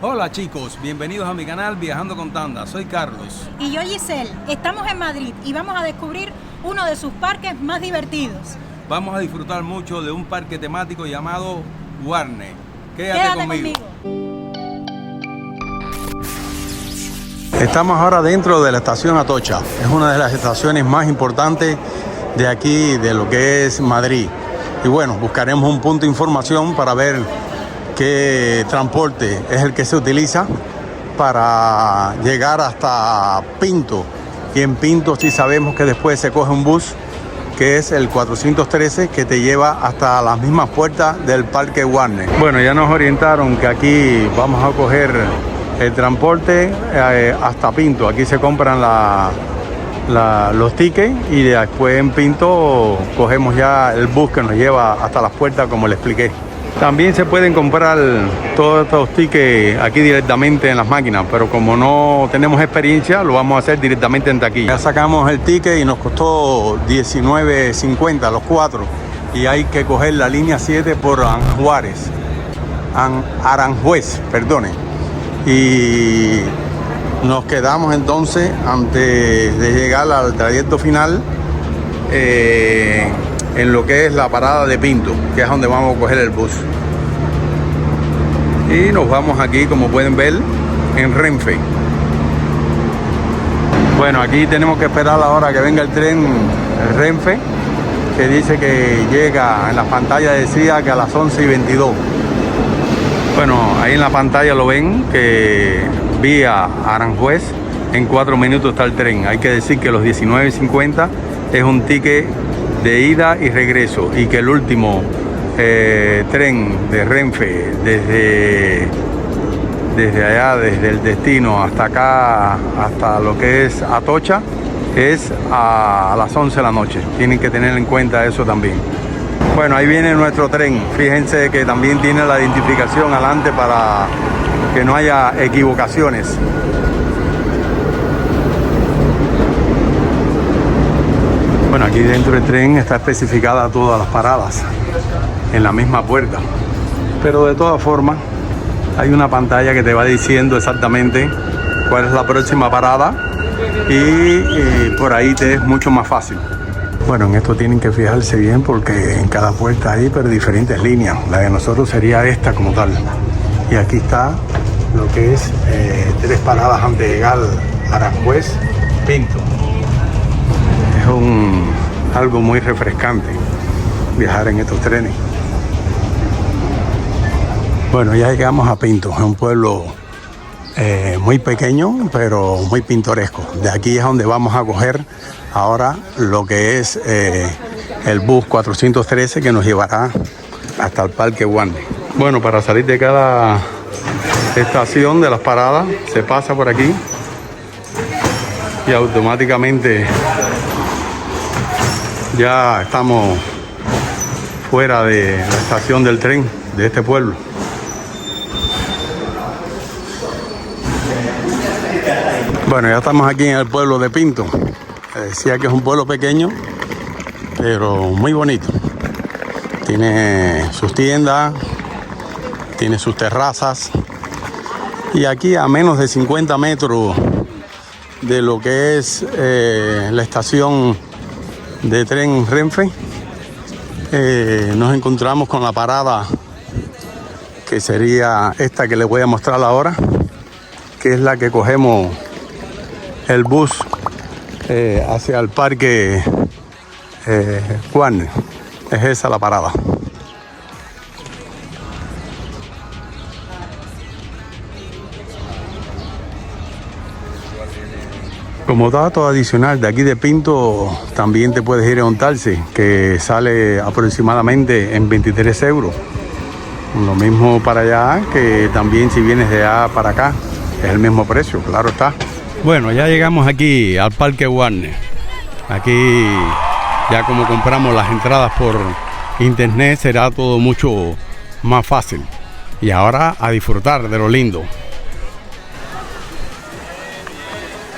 Hola chicos, bienvenidos a mi canal Viajando con Tanda, soy Carlos. Y yo Giselle, estamos en Madrid y vamos a descubrir uno de sus parques más divertidos. Vamos a disfrutar mucho de un parque temático llamado Warner. Quédate conmigo. Estamos ahora dentro de la estación Atocha, es una de las estaciones más importantes de aquí, de lo que es Madrid. Y bueno, buscaremos un punto de información para ver qué transporte es el que se utiliza para llegar hasta Pinto. Y en Pinto sí sabemos que después se coge un bus, que es el 413, que te lleva hasta las mismas puertas del Parque Warner. Bueno, ya nos orientaron que aquí vamos a coger el transporte hasta Pinto. Aquí se compran los tickets y después en Pinto cogemos ya el bus que nos lleva hasta las puertas, como le expliqué. También se pueden comprar todos estos tickets aquí directamente en las máquinas, pero como no tenemos experiencia, lo vamos a hacer directamente en taquilla. Ya sacamos el ticket y nos costó 19.50 los cuatro, y hay que coger la línea 7 por Aranjuez, perdone. Y nos quedamos entonces antes de llegar al trayecto final en lo que es la parada de Pinto, que es donde vamos a coger el bus. Y nos vamos aquí, como pueden ver, en Renfe. Bueno, aquí tenemos que esperar ahora que venga el tren Renfe, que dice que llega, en la pantalla decía que a las 11:22. Bueno, ahí en la pantalla lo ven, que vía Aranjuez en 4 minutos está el tren. Hay que decir que los 19.50 es un ticket de ida y regreso, y que el último tren de Renfe desde allá, desde el destino hasta acá, hasta lo que es Atocha, es a las 11 de la noche. Tienen que tener en cuenta eso también. Bueno, ahí viene nuestro tren. Fíjense que también tiene la identificación adelante para que no haya equivocaciones. Bueno, aquí dentro del tren está especificada todas las paradas en la misma puerta, pero de todas formas hay una pantalla que te va diciendo exactamente cuál es la próxima parada, y por ahí te es mucho más fácil. Bueno, en esto tienen que fijarse bien porque en cada puerta hay pero diferentes líneas. La de nosotros sería esta como tal, y aquí está lo que es 3 paradas antes de llegar a Aranjuez, Pinto. Es algo muy refrescante viajar en estos trenes. Bueno, ya llegamos a Pinto, es un pueblo muy pequeño pero muy pintoresco. De aquí es donde vamos a coger ahora lo que es el bus 413, que nos llevará hasta el Parque Warner. Bueno, para salir de cada estación de las paradas se pasa por aquí y automáticamente ya estamos fuera de la estación del tren de este pueblo. Bueno, ya estamos aquí en el pueblo de Pinto. Decía que es un pueblo pequeño, pero muy bonito. Tiene sus tiendas, tiene sus terrazas. Y aquí a menos de 50 metros de lo que es la estación de tren Renfe, nos encontramos con la parada, que sería esta que les voy a mostrar ahora, que es la que cogemos el bus hacia el Parque Warner. Es esa la parada. Como dato adicional, de aquí de Pinto también te puedes ir a un taxi que sale aproximadamente en 23 euros. Lo mismo para allá, que también si vienes de allá para acá es el mismo precio, claro está. Bueno, ya llegamos aquí al Parque Warner. Aquí ya como compramos las entradas por internet, será todo mucho más fácil. Y ahora a disfrutar de lo lindo.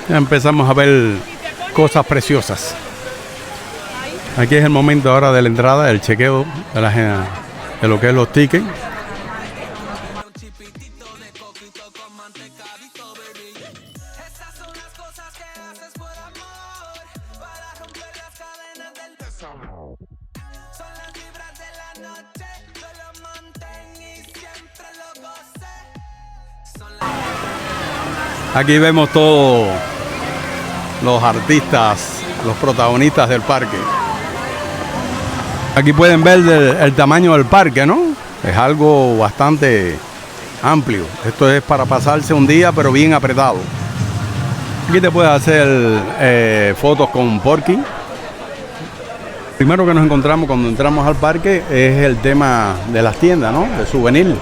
Ya empezamos a ver cosas preciosas. Aquí es el momento ahora de la entrada, el chequeo de lo que es los tickets. con mantecadito, baby. Estas son las cosas que haces por amor, para romper las cadenas del desamor. Son las vibras de la noche, yo lo mantén y siempre lo gocé. Aquí vemos todos los artistas, los protagonistas del parque. Aquí pueden ver el tamaño del parque, ¿no? Es algo bastante amplio. Esto es para pasarse un día, pero bien apretado. Aquí te puedes hacer fotos con Porky. Primero que nos encontramos cuando entramos al parque es el tema de las tiendas, ¿no? De souvenir.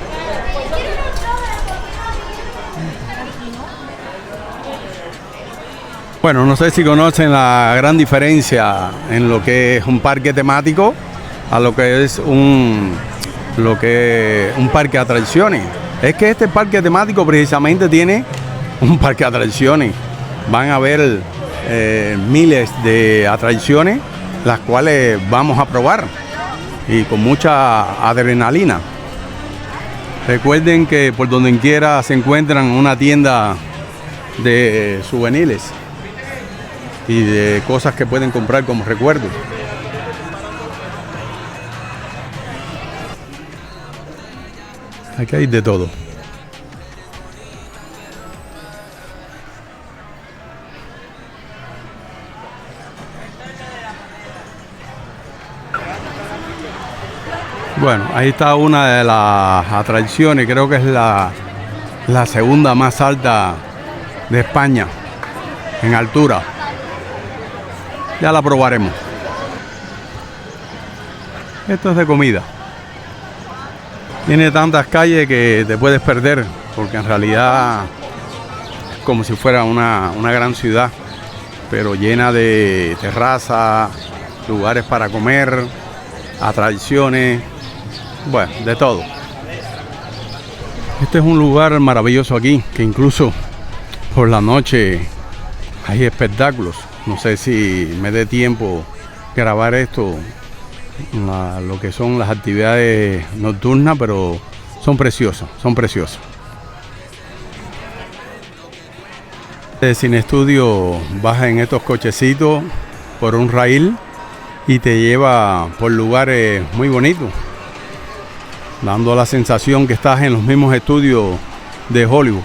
Bueno, no sé si conocen la gran diferencia en lo que es un parque temático a lo que es un parque de atracciones. Es que este parque temático precisamente tiene un parque de atracciones. Van a haber miles de atracciones, las cuales vamos a probar y con mucha adrenalina. Recuerden que por donde quiera se encuentran una tienda de souvenirs y de cosas que pueden comprar como recuerdo. Aquí hay de todo. Bueno, ahí está una de las atracciones, creo que es la segunda más alta de España en altura. Ya la probaremos. Esto es de comida. Tiene tantas calles que te puedes perder, porque en realidad es como si fuera una gran ciudad, pero llena de terrazas, lugares para comer, atracciones, bueno, de todo. Este es un lugar maravilloso aquí, que incluso por la noche hay espectáculos. No sé si me dé tiempo grabar esto, lo que son las actividades nocturnas, pero son preciosas, son preciosas. De Cine Estudio baja en estos cochecitos por un rail y te lleva por lugares muy bonitos, dando la sensación que estás en los mismos estudios de Hollywood.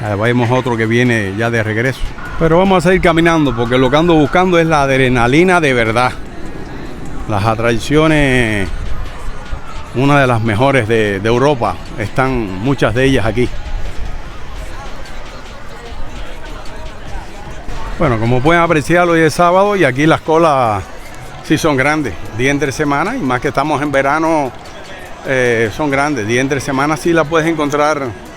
Ahí vemos otro que viene ya de regreso. Pero vamos a seguir caminando porque lo que ando buscando es la adrenalina de verdad. Las atracciones, una de las mejores de Europa, están muchas de ellas aquí. Bueno, como pueden apreciar, hoy es sábado y aquí las colas sí son grandes. Día entre semana, y más que estamos en verano, son grandes. Día entre semana sí la puedes encontrar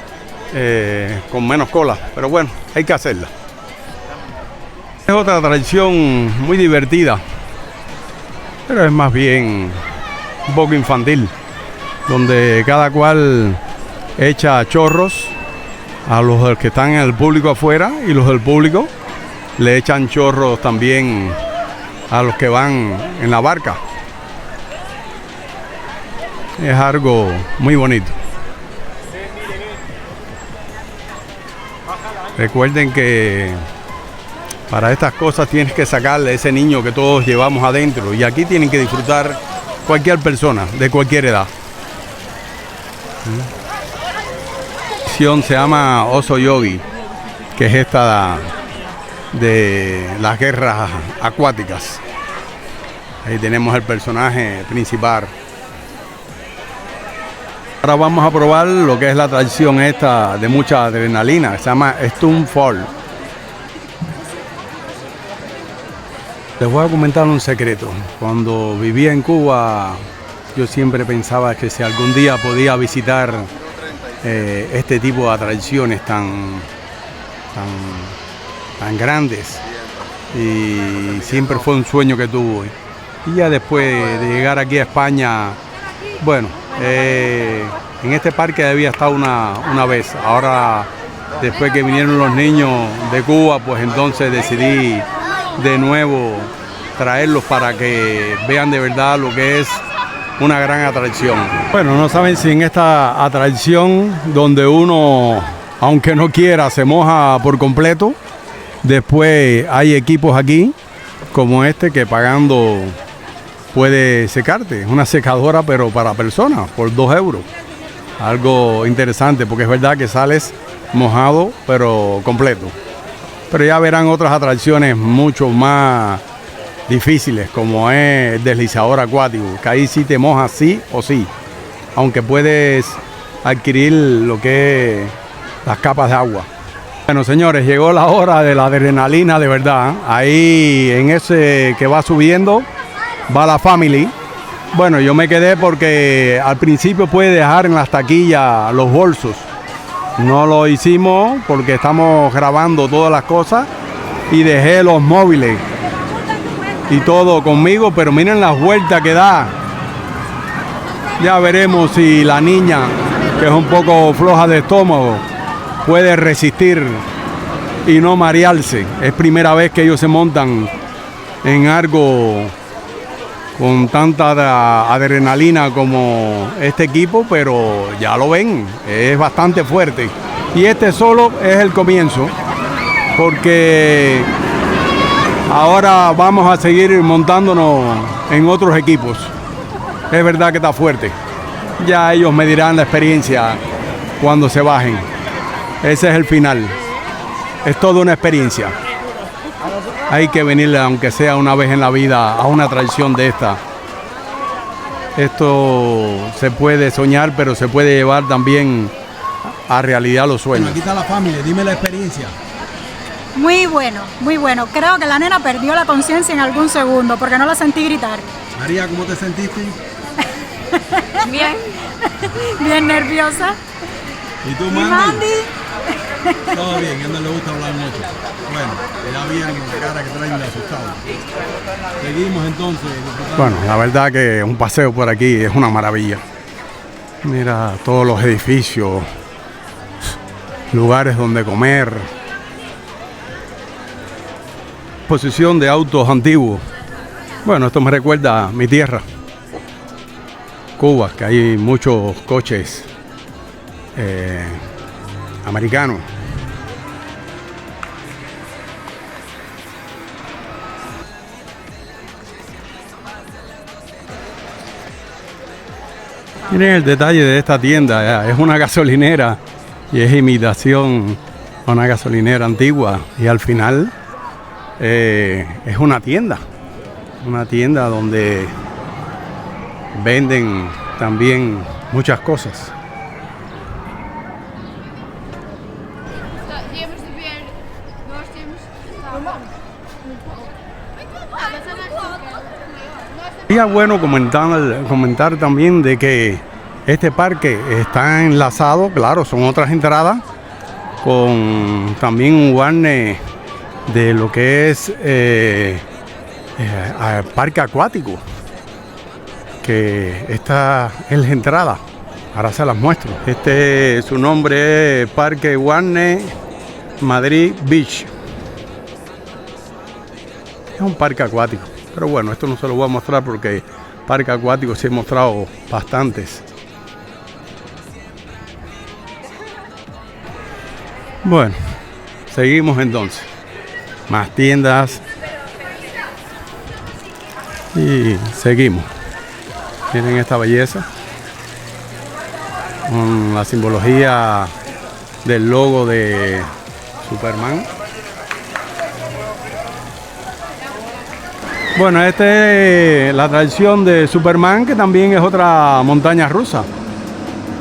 con menos cola, pero bueno, hay que hacerla. Es otra atracción muy divertida, pero es más bien un poco infantil, donde cada cual echa chorros a los que están en el público afuera, y los del público le echan chorros también a los que van en la barca. Es algo muy bonito. Recuerden que para estas cosas tienes que sacarle ese niño que todos llevamos adentro, y aquí tienen que disfrutar cualquier persona de cualquier edad. Se llama Oso Yogi, que es esta de las guerras acuáticas. Ahí tenemos el personaje principal. Ahora vamos a probar lo que es la atracción esta de mucha adrenalina, se llama Stunt Fall. Les voy a comentar un secreto. Cuando vivía en Cuba, yo siempre pensaba que si algún día podía visitar este tipo de atracciones tan grandes, y siempre fue un sueño que tuve. Y ya después de llegar aquí a España, bueno, en este parque había estado una vez. Ahora, después que vinieron los niños de Cuba, pues entonces decidí de nuevo traerlos para que vean de verdad lo que es una gran atracción. Bueno, no saben si en esta atracción donde uno, aunque no quiera, se moja por completo. Después hay equipos aquí, como este, que pagando puede secarte. Es una secadora, pero para personas, por 2 euros. Algo interesante, porque es verdad que sales mojado, pero completo. Pero ya verán otras atracciones mucho más difíciles, como es el deslizador acuático, que ahí sí te mojas sí o sí, aunque puedes adquirir lo que es las capas de agua. Bueno, señores, llegó la hora de la adrenalina de verdad. Ahí en ese que va subiendo va la family. Bueno, yo me quedé porque al principio puede dejar en las taquillas los bolsos. No lo hicimos porque estamos grabando todas las cosas y dejé los móviles y todo conmigo, pero miren las vueltas que da. Ya veremos si la niña, que es un poco floja de estómago, puede resistir y no marearse. Es primera vez que ellos se montan en algo con tanta adrenalina como este equipo, pero ya lo ven, es bastante fuerte. Y este solo es el comienzo, porque ahora vamos a seguir montándonos en otros equipos. Es verdad que está fuerte. Ya ellos me dirán la experiencia cuando se bajen. Ese es el final. Es toda una experiencia. Hay que venir, aunque sea una vez en la vida, a una atracción de esta. Esto se puede soñar, pero se puede llevar también a realidad los sueños. Aquí está la familia, dime la experiencia. Muy bueno, muy bueno. Creo que la nena perdió la conciencia en algún segundo porque no la sentí gritar. María, ¿cómo te sentiste? Bien. Bien nerviosa. ¿Y tú, ¿Y Mandy? Mandy? Todo bien, a él no le gusta hablar mucho. Bueno, ya vieron la cara que traen de asustado. Seguimos entonces disfrutando. Bueno, la verdad que un paseo por aquí es una maravilla. Mira todos los edificios, lugares donde comer, exposición de autos antiguos. Bueno, esto me recuerda a mi tierra, Cuba, que hay muchos coches americanos. Miren el detalle de esta tienda, es una gasolinera y es imitación a una gasolinera antigua, y al final es una tienda donde venden también muchas cosas. Sería bueno comentar también de que este parque está enlazado, claro, son otras entradas, con también un guarne de lo que es parque acuático, que esta es la entrada. Ahora se las muestro. Su nombre es Parque Warner Madrid Beach. Es un parque acuático. Pero bueno, esto no se lo voy a mostrar porque parque acuático sí he mostrado bastantes. Bueno, seguimos entonces. Más tiendas. Y seguimos. Miren esta belleza. Con la simbología del logo de Superman. Bueno, esta es la atracción de Superman, que también es otra montaña rusa.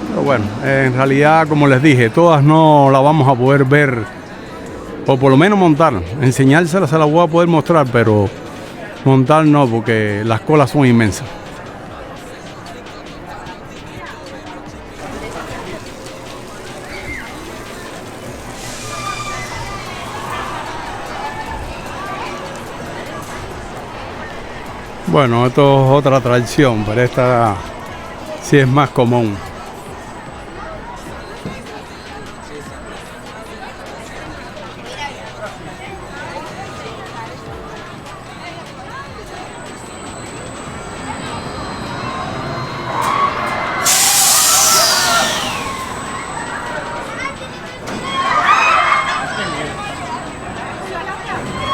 Pero bueno, en realidad, como les dije, todas no las vamos a poder ver, o por lo menos montar. Enseñárselas se las voy a poder mostrar, pero montar no, porque las colas son inmensas. Bueno, esto es otra atracción, pero esta sí es más común.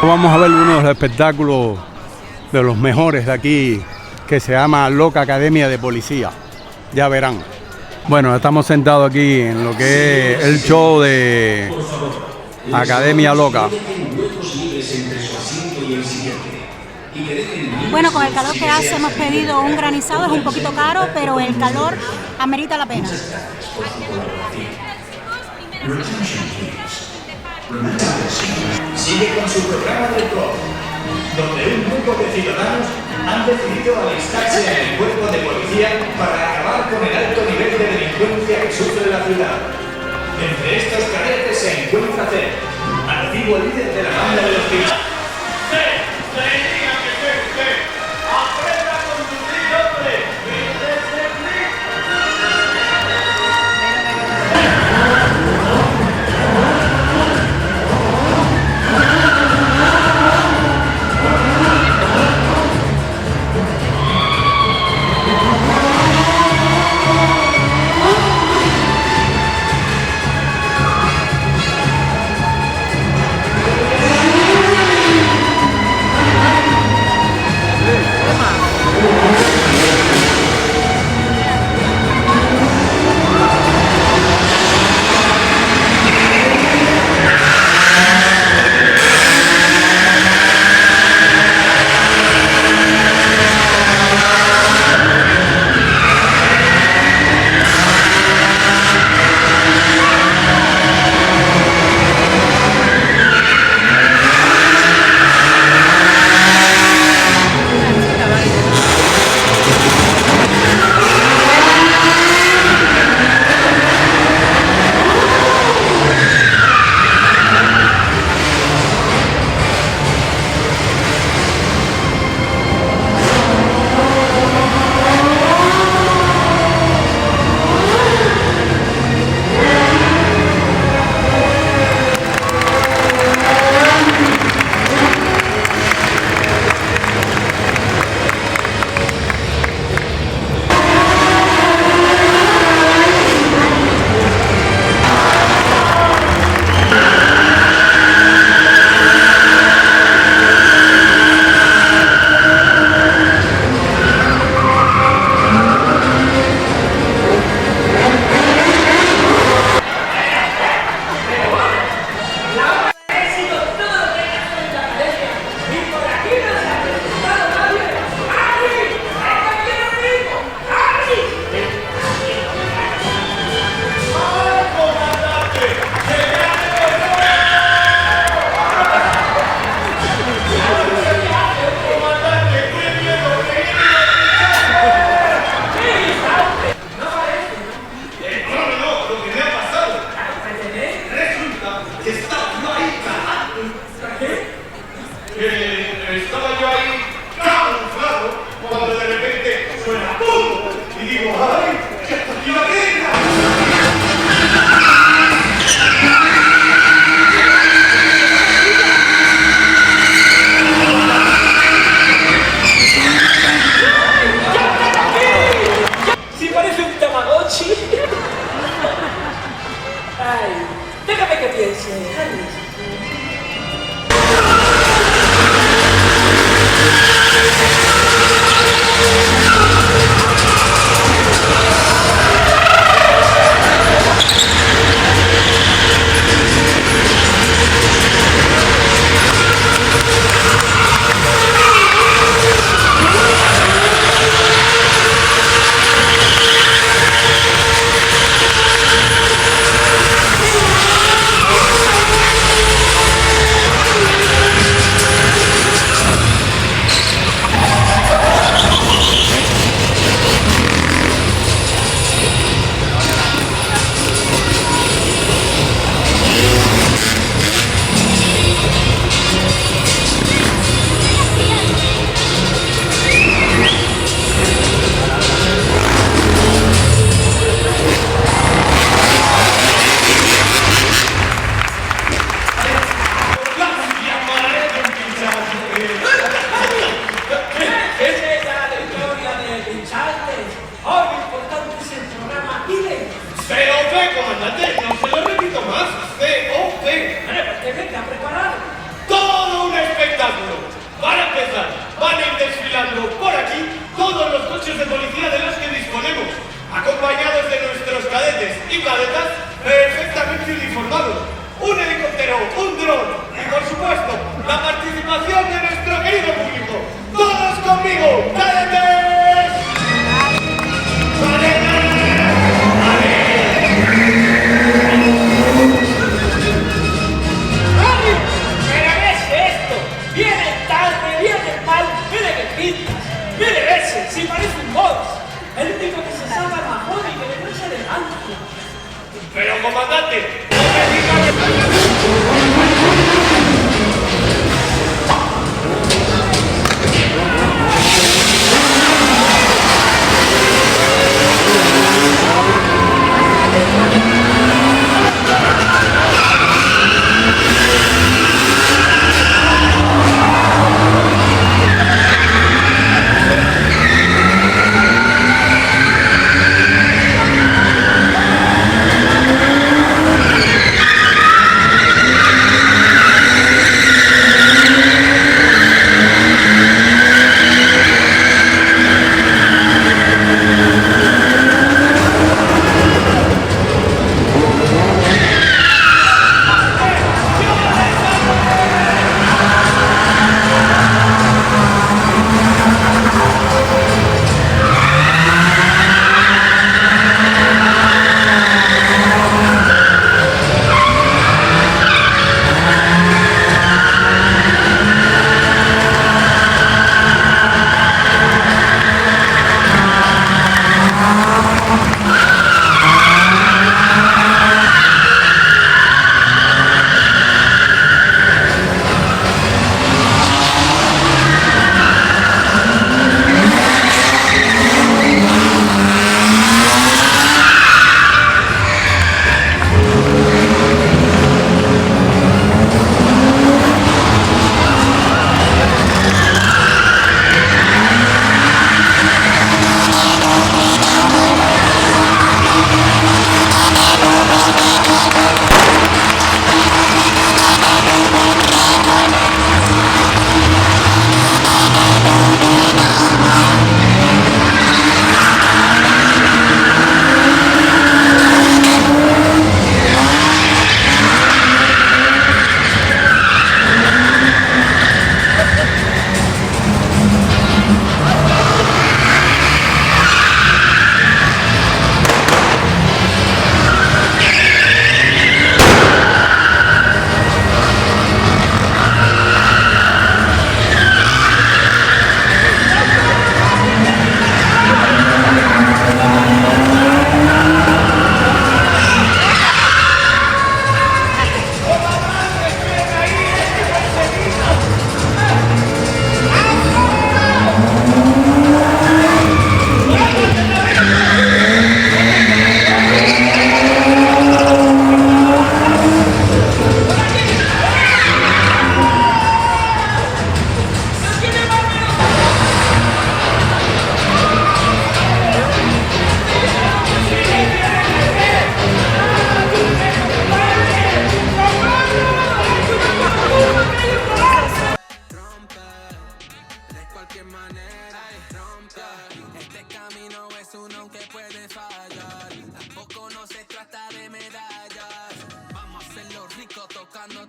Vamos a ver uno de los espectáculos de los mejores de aquí, que se llama Loca Academia de Policía. Ya verán. Bueno, estamos sentados aquí en lo que es el show de Academia Loca. Bueno, con el calor que hace hemos pedido un granizado, es un poquito caro, pero el calor amerita la pena. Sigue con su programa del COP, donde un grupo de ciudadanos han decidido alistarse en el cuerpo de policía para acabar con el alto nivel de delincuencia que sufre la ciudad. Entre estos cadetes se encuentra Ted, antiguo líder de la banda de los piratas. Hobbs, el único que se salva el majón y que le echa elegancia. Pero, comandante, no me diga que...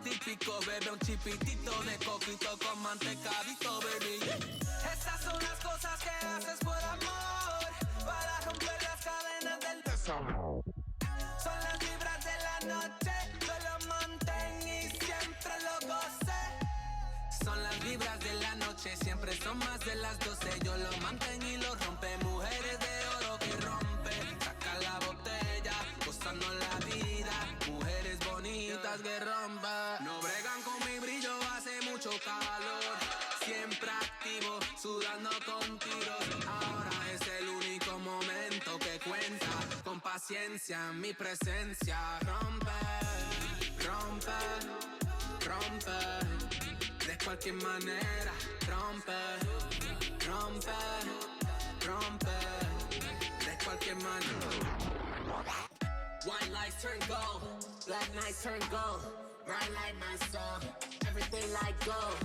típico, bebe un chipitito de coquito con mantecadito, baby. Estas son las cosas que haces por amor, para romper las cadenas del desamor. Son las vibras de la noche, yo lo mantén y siempre lo gocé. Son las vibras de la noche, siempre son más de las 12. Yo lo mantén y lo rompe, mujeres de oro que rompe. Saca la botella, gozando la vida, mujeres bonitas que rompen. No bregan con mi brillo, hace mucho calor. Siempre activo, sudando con tiros. Ahora es el único momento que cuenta. Con paciencia, mi presencia. Rompe, rompe, rompe. De cualquier manera, rompe, rompe, rompe. De cualquier manera. White lights turn gold, black nights turn gold. Bright light my soul, everything like gold.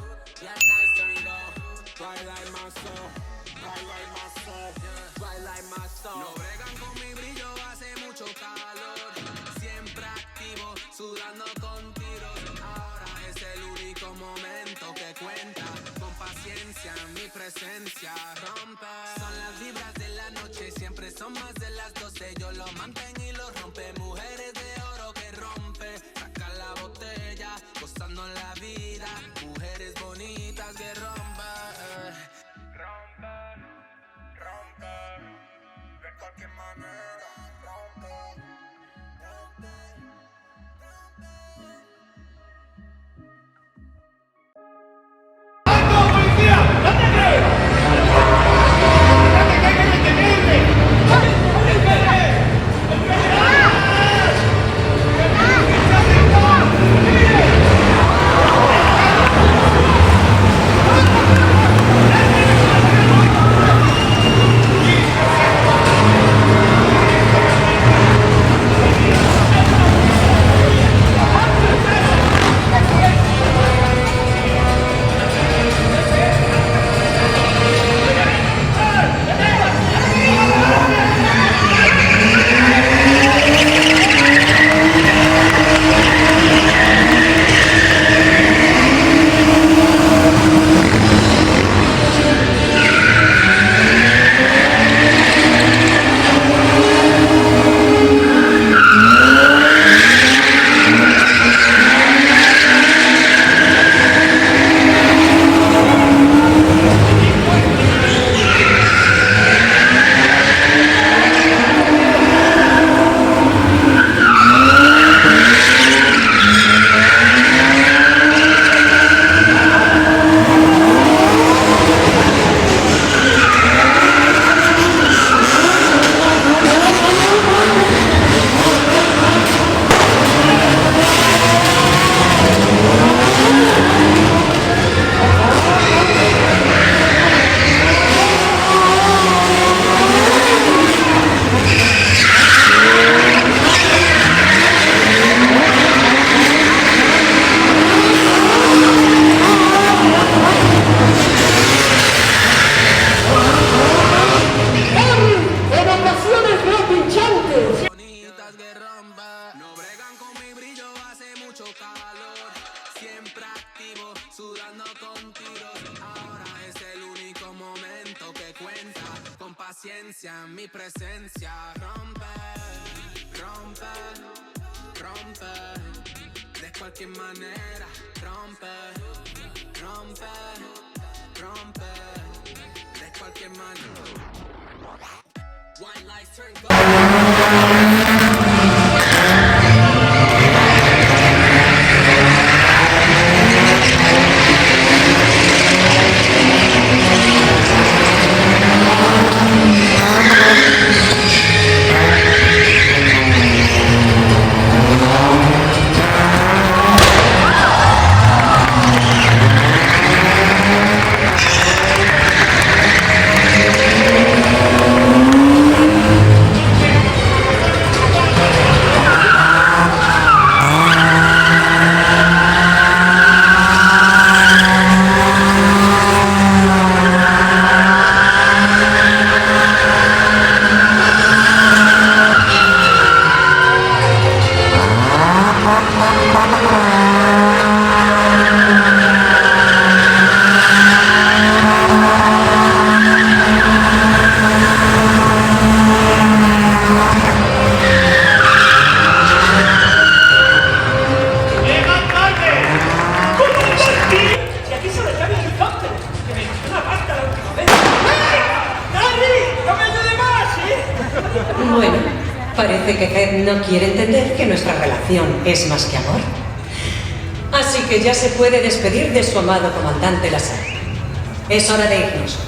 Black nights turn gold, bright light my soul, bright light my soul, bright light my soul. No bregan con mi brillo, hace mucho calor. Siempre activo, sudando con tiros. Ahora es el único momento que cuenta. Con paciencia, mi presencia rompe. Son las vibras de la noche, siempre son más de las 12. Yo lo mantengo y lo rompe. Mujeres de oro que rompe. Saca la botella, gozando la vida. Mujeres bonitas que rompen. Rompe, rompe. paciencia, mi presencia. Rompe, rompe, rompe. De cualquier manera, rompe, rompe, rompe. De cualquier manera. White lights turn Bueno, parece que Head no quiere entender que nuestra relación es más que amor. Así que ya se puede despedir de su amado comandante Lassalle. Es hora de irnos.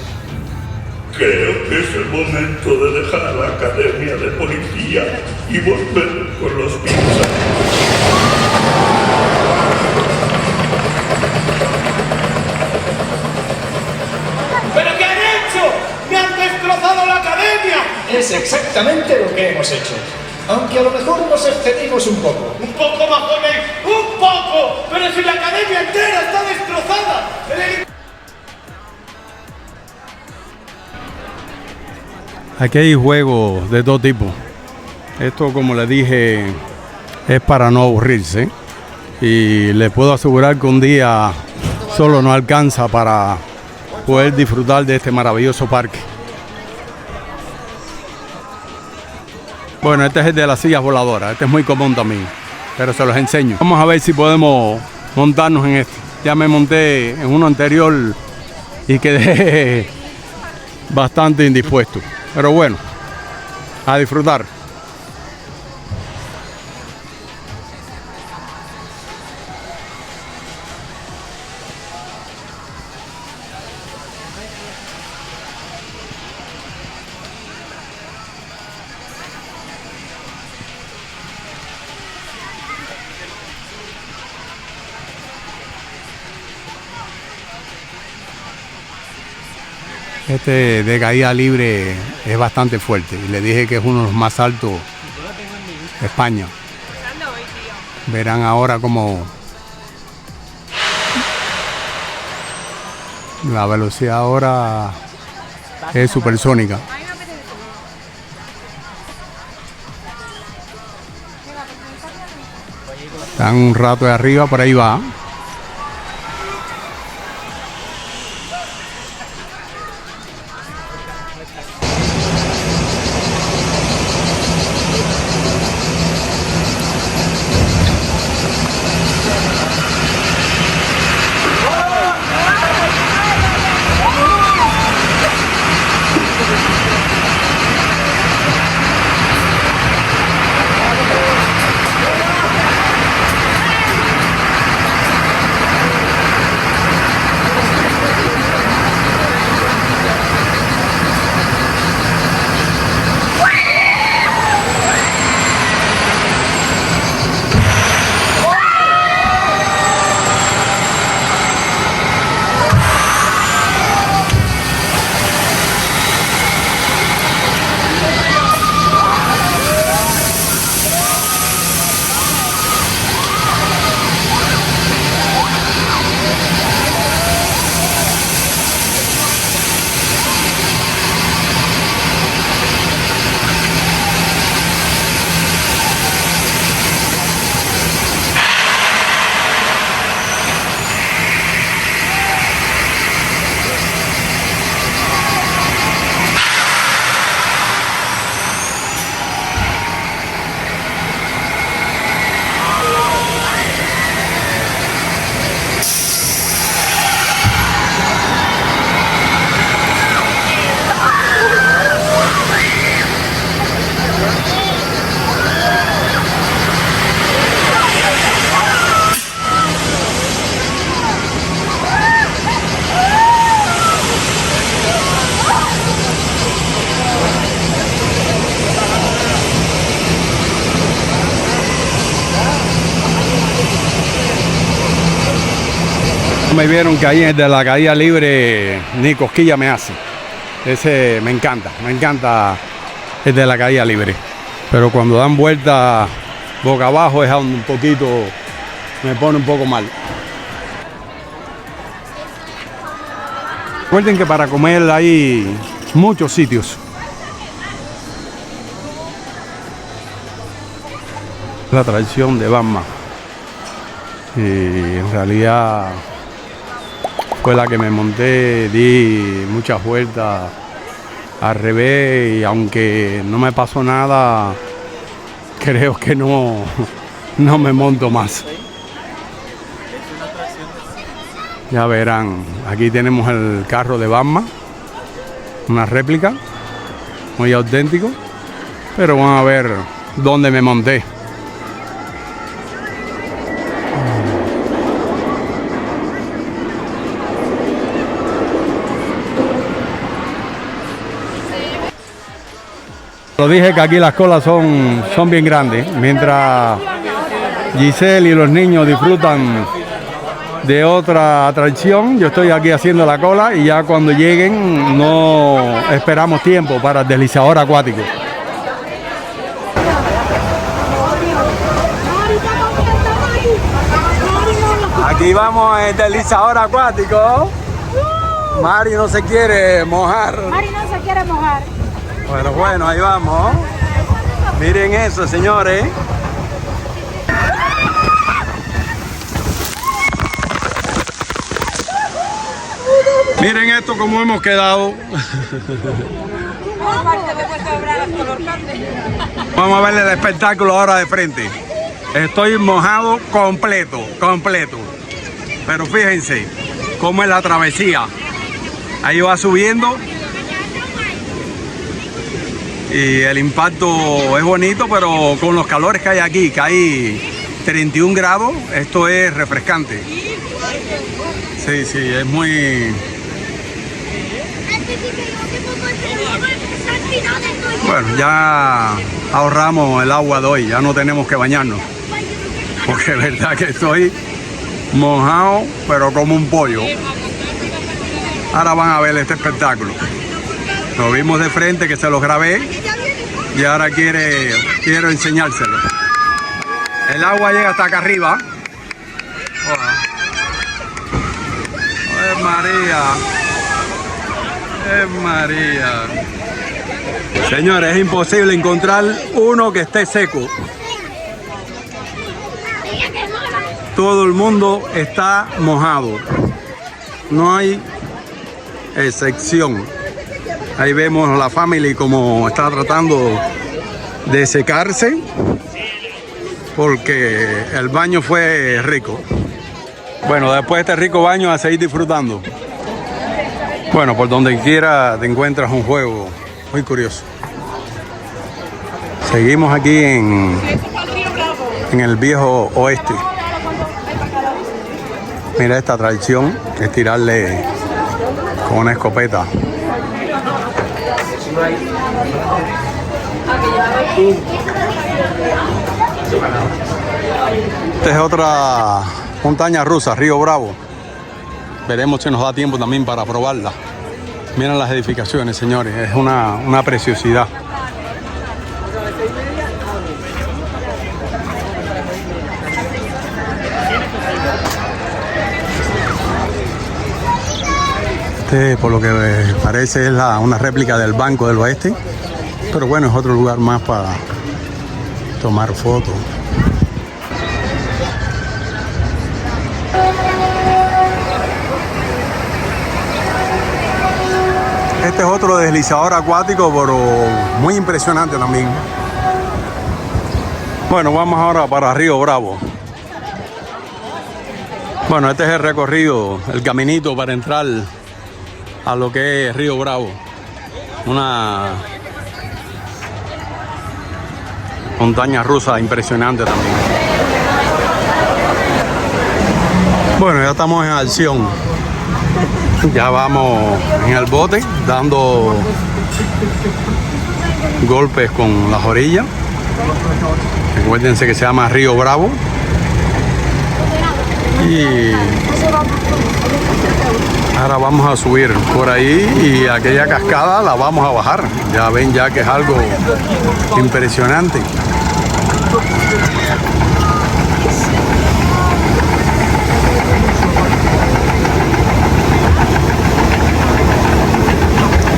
Creo que es el momento de dejar la academia de policía y volver con los pinzas. ¿Pero qué han hecho? ¡Me han destrozado la academia! Es exactamente lo que hemos hecho. Aunque a lo mejor nos excedimos un poco. ¡Un poco, Mahomet! ¡Un poco! ¡Pero si la academia entera está destrozada! Aquí hay juegos de todo tipo. Esto, como les dije, es para no aburrirse. Y les puedo asegurar que un día solo no alcanza para poder disfrutar de este maravilloso parque. Bueno, este es el de las sillas voladoras. Este es muy común también, pero se los enseño. Vamos a ver si podemos montarnos en este. Ya me monté en uno anterior y quedé bastante indispuesto. Pero bueno, a disfrutar. Este de caída libre es bastante fuerte y le dije que es uno de los más altos de España. Verán ahora como la velocidad ahora es supersónica. Están un rato de arriba, por ahí va. Me vieron que ahí de la caída libre ni cosquilla me hace. Ese me encanta el de la caída libre. Pero cuando dan vuelta boca abajo es un poquito, me pone un poco mal. Recuerden que para comer hay muchos sitios. La atracción de Batman. Y en realidad fue la que me monté, di muchas vueltas al revés y aunque no me pasó nada, creo que no me monto más. Ya verán, aquí tenemos el carro de Batman, una réplica, muy auténtico, pero vamos a ver dónde me monté. Lo dije que aquí las colas son bien grandes, mientras Giselle y los niños disfrutan de otra atracción, yo estoy aquí haciendo la cola y ya cuando lleguen no esperamos tiempo para el deslizador acuático. Aquí vamos al deslizador acuático. Mari no se quiere mojar. Mari no se quiere mojar. Bueno, ahí vamos. Miren eso, señores. Miren esto como hemos quedado. Vamos a ver el espectáculo ahora de frente. Estoy mojado completo. Pero fíjense cómo es la travesía. Ahí va subiendo. Y el impacto es bonito, pero con los calores que hay aquí, que hay 31 grados, esto es refrescante. Sí, sí, es muy... Bueno, ya ahorramos el agua de hoy, ya no tenemos que bañarnos. Porque es verdad que estoy mojado, pero como un pollo. Ahora van a ver este espectáculo. Lo vimos de frente, que se los grabé, y ahora quiero enseñárselo. El agua llega hasta acá arriba. ¡Es María! ¡Es María! Señores, es imposible encontrar uno que esté seco. Todo el mundo está mojado. No hay excepción. Ahí vemos la family como está tratando de secarse, porque el baño fue rico. Bueno, después de este rico baño a seguir disfrutando. Bueno, por donde quiera te encuentras un juego muy curioso. Seguimos aquí en el viejo oeste. Mira esta tradición, que es tirarle con una escopeta. Esta es otra montaña rusa, Río Bravo. Veremos si nos da tiempo también para probarla. Miren las edificaciones, señores, es una preciosidad. Este, por lo que parece, es una réplica del Banco del Oeste, pero bueno, es otro lugar más para tomar fotos. Este es otro deslizador acuático, pero muy impresionante también. Bueno, vamos ahora para Río Bravo. Bueno, este es el recorrido, el caminito para entrar a lo que es Río Bravo. Una montaña rusa impresionante también. Bueno, ya estamos en acción. Ya vamos en el bote dando golpes con las orillas. Recuérdense que se llama Río Bravo. Y ahora vamos a subir por ahí y aquella cascada la vamos a bajar. Ya ven ya que es algo impresionante.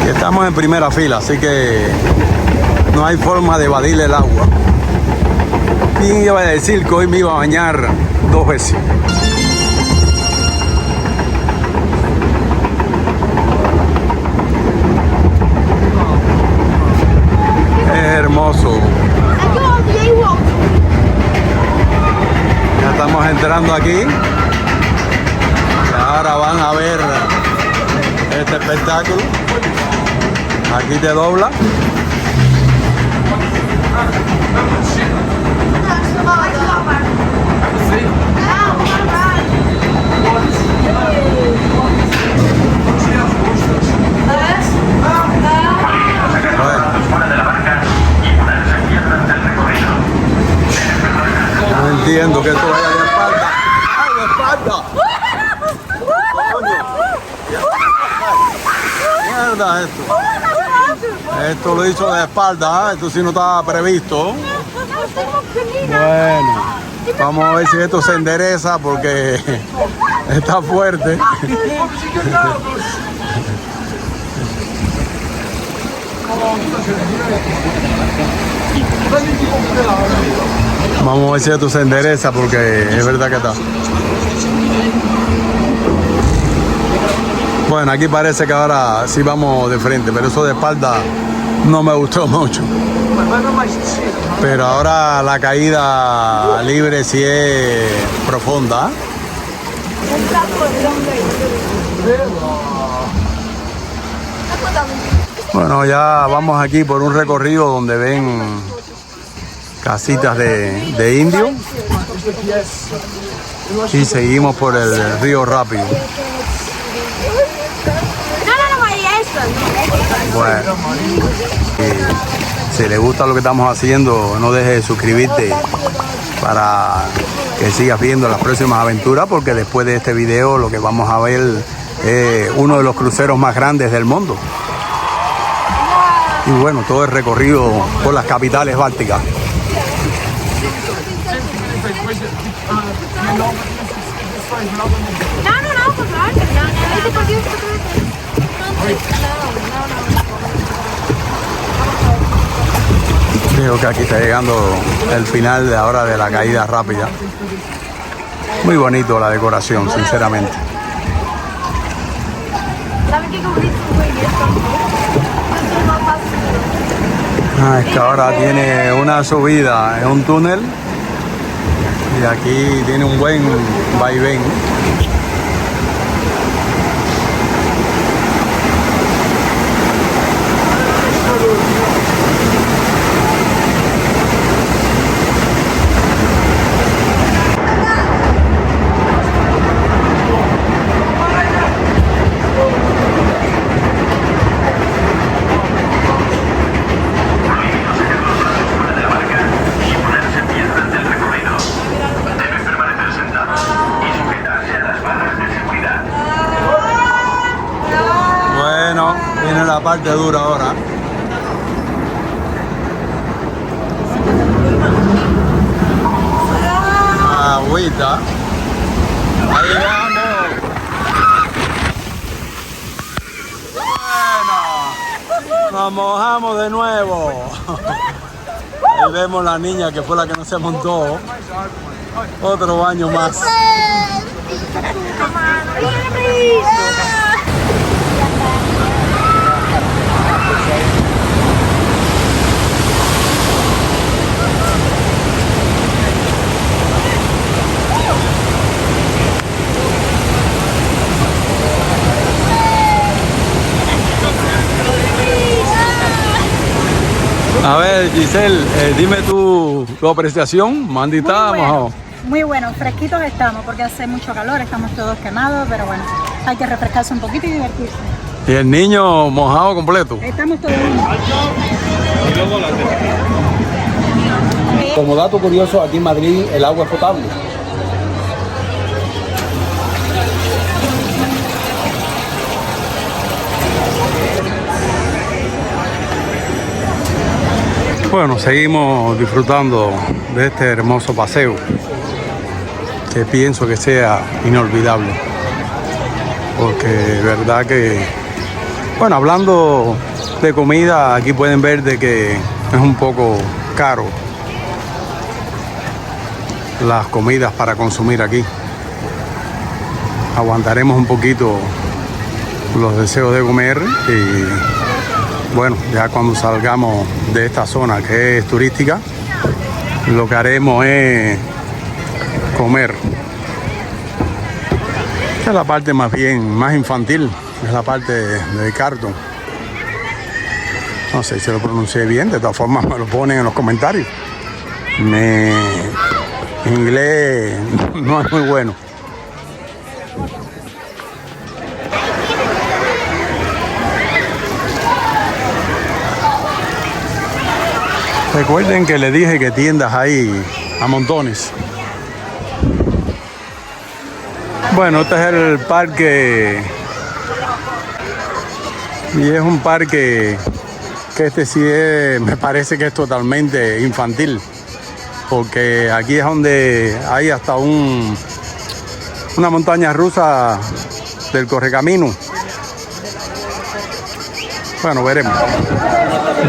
Y estamos en primera fila, así que no hay forma de evadir el agua. ¿Quién iba a decir que hoy me iba a bañar 2 veces? Hermoso. Ya estamos entrando aquí. Ahora van a ver este espectáculo. Aquí te dobla. No entiendo que esto vaya de espalda. ¡Ay, de espalda! Mierda esto. Esto lo hizo de espalda, ¿eh? Esto sí no estaba previsto. Bueno, vamos a ver si esto se endereza porque está fuerte. Vamos a ver si esto se endereza porque es verdad que está. Bueno, aquí parece que ahora sí vamos de frente, pero eso de espalda no me gustó mucho. Pero ahora la caída libre sí es profunda. Bueno, ya vamos aquí por un recorrido donde ven casitas de indio y seguimos por el río rápido. Bueno, si les gusta lo que estamos haciendo, no dejes de suscribirte para que sigas viendo las próximas aventuras, porque después de este video lo que vamos a ver es uno de los cruceros más grandes del mundo. Y bueno, todo el recorrido por las capitales bálticas. Creo que aquí está llegando el final de ahora de la caída rápida. Muy bonito la decoración, sinceramente. Es que ahora tiene una subida en un túnel y aquí tiene un buen vaivén. Viene la parte dura ahora. Agüita. Ahí vamos. Bueno, nos mojamos de nuevo. Ahí vemos la niña que fue la que no se montó. Otro baño más. A ver, Giselle, dime tu apreciación. Mandy, está mojado. Muy bueno, fresquitos estamos porque hace mucho calor, estamos todos quemados, pero bueno, hay que refrescarse un poquito y divertirse. ¿Y el niño mojado completo? Estamos todos. Como dato curioso, aquí en Madrid el agua es potable. Bueno, seguimos disfrutando de este hermoso paseo que pienso que sea inolvidable, porque de verdad que, bueno, hablando de comida, aquí pueden ver de que es un poco caro las comidas para consumir aquí. Aguantaremos un poquito los deseos de comer y bueno, ya cuando salgamos de esta zona que es turística, lo que haremos es comer. Esta es la parte más bien, más infantil, es la parte de cartón. No sé si lo pronuncié bien, de todas formas me lo ponen en los comentarios. Mi inglés no es muy bueno. Recuerden que les dije que tiendas hay a montones. Bueno, este es el parque y es un parque que este sí es, me parece que es totalmente infantil, porque aquí es donde hay hasta una montaña rusa del Correcamino. Bueno, veremos.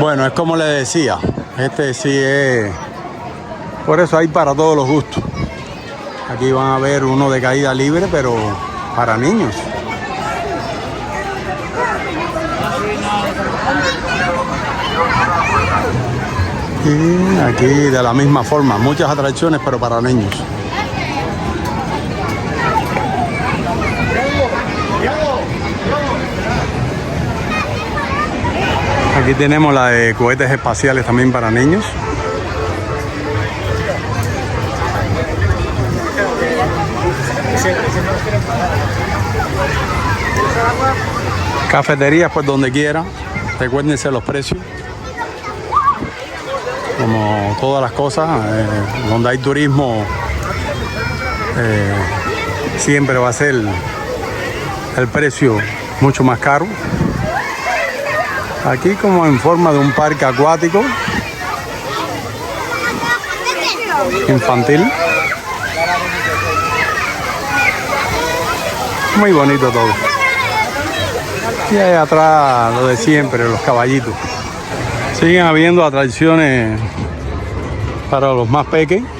Bueno, es como les decía, este sí es, por eso hay para todos los gustos. Aquí van a ver uno de caída libre, pero para niños. Y aquí de la misma forma, muchas atracciones, pero para niños. Aquí tenemos la de cohetes espaciales también para niños. Cafeterías por donde quiera. Recuérdense los precios. Como todas las cosas, donde hay turismo, siempre va a ser el precio mucho más caro. Aquí como en forma de un parque acuático infantil. Muy bonito todo. Y ahí atrás lo de siempre, los caballitos. Siguen habiendo atracciones para los más pequeños.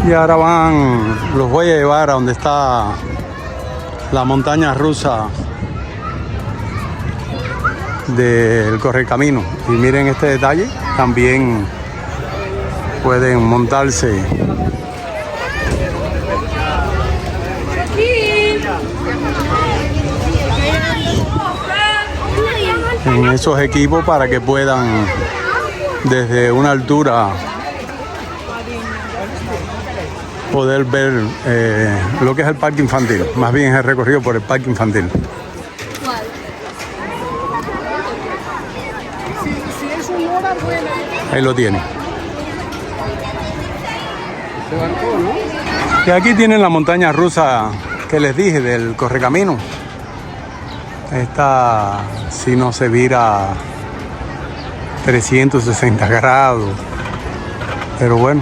Y ahora los voy a llevar a donde está la montaña rusa del Correcamino. Y miren este detalle, también pueden montarse en esos equipos para que puedan desde una altura poder ver lo que es el parque infantil, más bien es el recorrido por el parque infantil. Ahí lo tiene. Y aquí tienen la montaña rusa que les dije del Correcamino. Esta si no se vira 360 grados, pero bueno.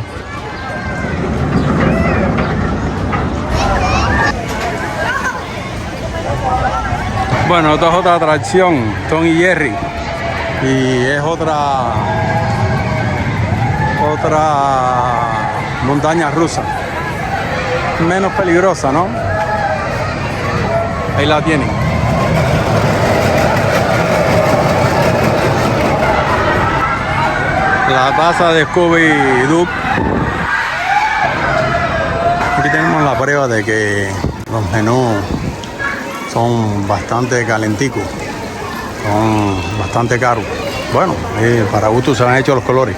Bueno, esta es otra atracción, Tom y Jerry, y es otra montaña rusa, menos peligrosa, ¿no? Ahí la tienen. La taza de Scooby-Doo. Aquí tenemos la prueba de que los menús son bastante calenticos, son bastante caros. Bueno, para gusto se han hecho los colores.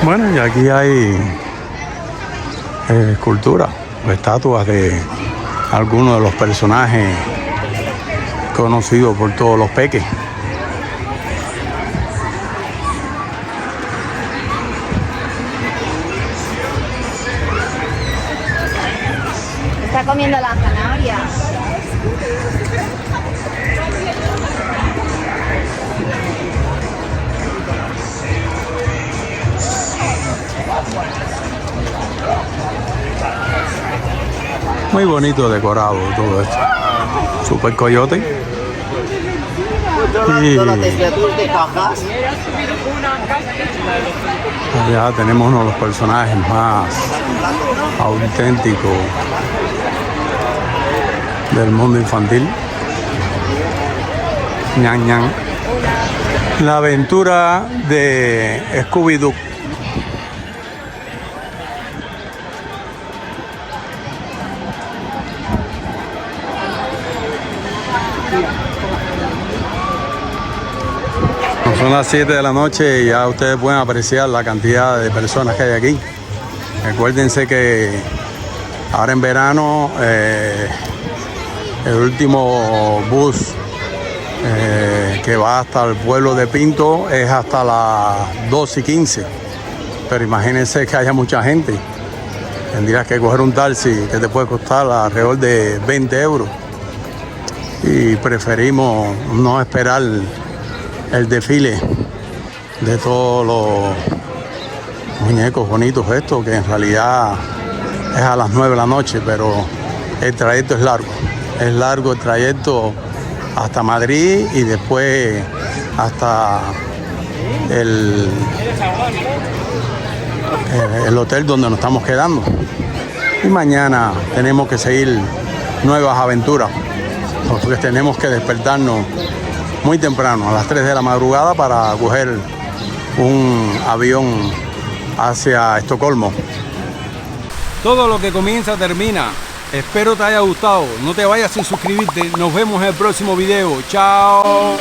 Bueno, y aquí hay esculturas o estatuas de algunos de los personajes conocidos por todos los peques. Está comiendo la zanahoria. Muy bonito decorado todo esto. Super Coyote. Y allá tenemos uno de los personajes más auténticos del mundo infantil. Ñan Ñan. La aventura de Scooby-Doo. Son las 7 de la noche y ya ustedes pueden apreciar la cantidad de personas que hay aquí. Recuérdense que ahora en verano el último bus que va hasta el pueblo de Pinto es hasta las 2:15. Pero imagínense que haya mucha gente. Tendrías que coger un taxi que te puede costar alrededor de 20 euros. Y preferimos no esperar el desfile de todos los muñecos bonitos estos, que en realidad es a las 9 de la noche, pero el trayecto es largo. Es largo el trayecto hasta Madrid y después hasta el hotel donde nos estamos quedando. Y mañana tenemos que seguir nuevas aventuras, porque tenemos que despertarnos muy temprano, a las 3 de la madrugada, para coger un avión hacia Estocolmo. Todo lo que comienza termina. Espero te haya gustado. No te vayas sin suscribirte. Nos vemos en el próximo video. Chao.